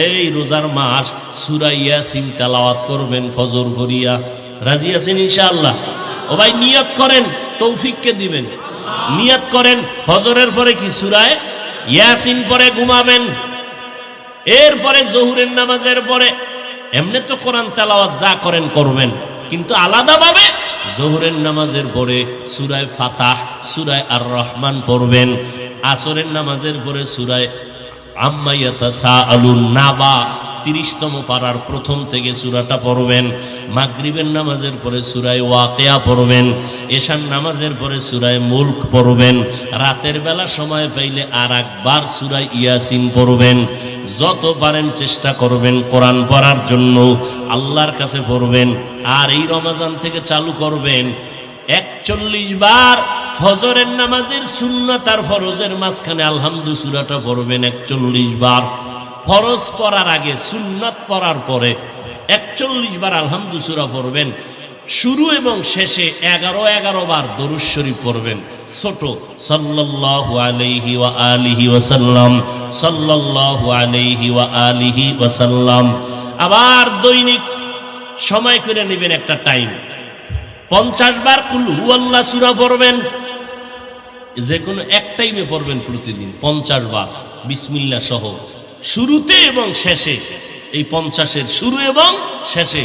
এই রোজার মাস সূরা ইয়াসিন তেলাওয়াত করবেন ফজর ভরিয়া। রাজি আছেন ইনশাআল্লাহ? ও ভাই নিয়ত করেন, তৌফিককে দিবেন। নিয়ত করেন ফজরের পরে কি সূরা ইয়াসিন পরে ঘুমাবেন। এরপরে জোহরের নামাজের পরে এমনি তো কোরআন তেলাওয়াত যা করেন করবেন, কিন্তু আলাদাভাবে জোহরের নামাজের পরে সূরা ফাতাহ, সূরা আর রহমান পড়বেন। আসরের নামাজের পরে সূরা আম্মা ইয়াতাসাআলুন নাবা 30তম পারার প্রথম থেকে সূরাটা পড়বেন। মাগরিবের নামাজের পরে সূরা ওয়াকিয়া পড়বেন। এশার নামাজের পরে সূরা মুলক পড়বেন। রাতের বেলা সময় পাইলে আর একবার সূরা ইয়াসিন পড়বেন। যত পারেন চেষ্টা করবেন কোরআন পড়ার জন্য, আল্লাহর কাছে পড়বেন। আর এই রমজান থেকে চালু করবেন 41 বার ফজরের নামাজের সুন্নাত আর ফরজের মাঝখানে আলহামদু সূরাটা পড়বেন 41 বার। ফরজ পড়ার আগে সুন্নাত পড়ার পরে 41 বার আলহামদু সূরা পড়বেন। শুরু এবং শেষে 11 বার দরুদ শরীফ পড়বেন। ছোট সাল্লাল্লাহু আলাইহি ওয়া আলিহি ওয়াসাল্লাম, সাল্লাল্লাহু আলাইহি ওয়া আলিহি ওয়াসাল্লাম। আবার দৈনিক সময় করে নেবেন একটা টাইম, 50 বার কুল হুয়াল্লাহ সূরা পড়বেন। যে কোনো এক টাইমে পড়বেন প্রতিদিন 50 বার বিসমিল্লাহ সহ, শুরুতে এবং শেষে। এই 50-এর শুরু এবং শেষে